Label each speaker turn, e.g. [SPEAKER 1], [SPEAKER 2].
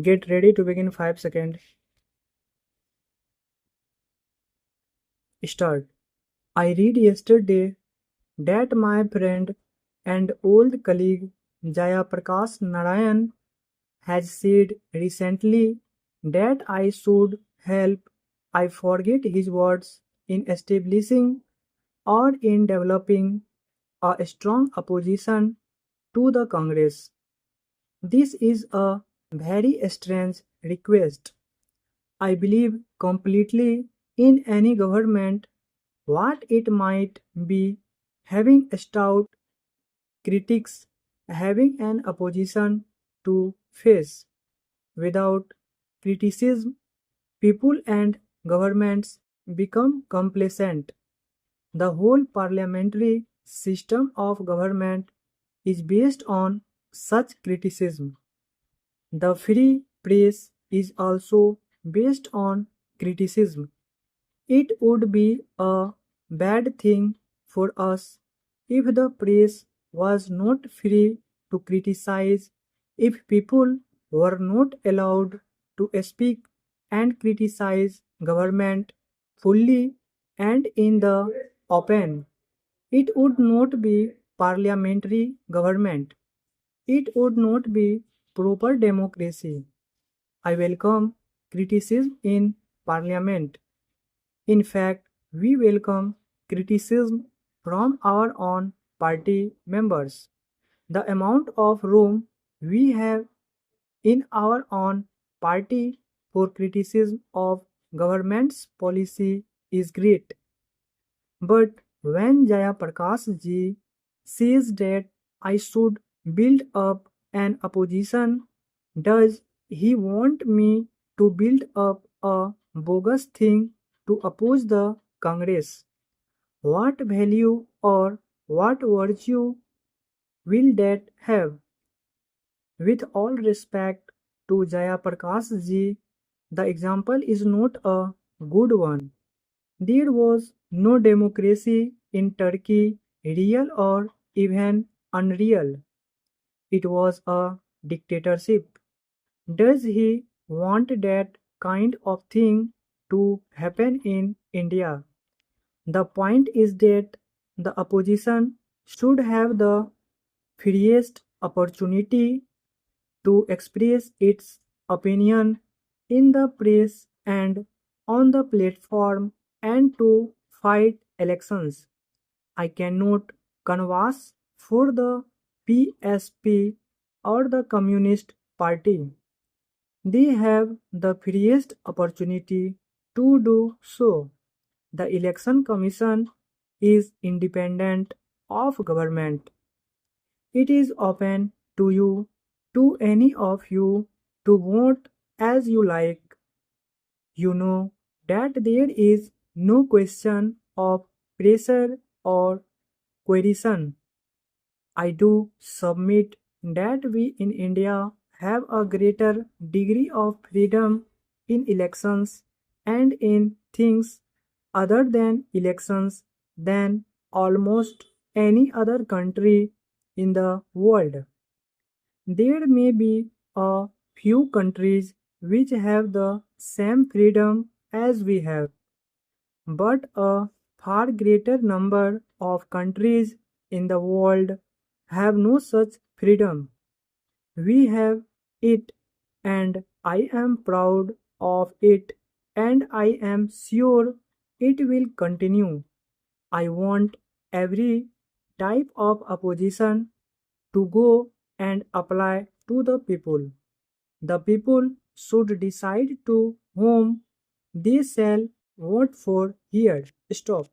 [SPEAKER 1] Get ready to begin 5 seconds. Start. I read yesterday that my friend and old colleague Jaya Prakash Narayan has said recently that I should help, I forget his words, in establishing or in developing a strong opposition to the Congress. This is a very strange request. I believe completely in any government what it might be having stout critics, having an opposition to face. Without criticism, people and governments become complacent. The whole parliamentary system of government is based on such criticism. The free press is also based on criticism. It would be a bad thing for us if the press was not free to criticize, if people were not allowed to speak and criticize government fully and in the open. It would not be parliamentary government. It would not be proper democracy. I welcome criticism in parliament. In fact, we welcome criticism from our own party members. The amount of room we have in our own party for criticism of government's policy is great. But when Jaya Prakash ji says that I should build up an opposition, does he want me to build up a bogus thing to oppose the Congress? What value or what virtue will that have? With all respect to Jaya Prakash ji, the example is not a good one. There was no democracy in Turkey, real or even unreal. It was a dictatorship. Does he want that kind of thing to happen in India? The point is that the opposition should have the freest opportunity to express its opinion in the press and on the platform and to fight elections. I cannot canvass for the PSP or the Communist Party. They have the freest opportunity to do so. The Election Commission is independent of government. It is open to you, to any of you, to vote as you like. You know that there is no question of pressure or coercion. I do submit that we in India have a greater degree of freedom in elections and in things other than elections than almost any other country in the world. There may be a few countries which have the same freedom as we have, but a far greater number of countries in the world have no such freedom. We have it, and I am proud of it, and I am sure it will continue. I want every type of opposition to go and apply to the people. The people should decide to whom they shall vote for here. Stop.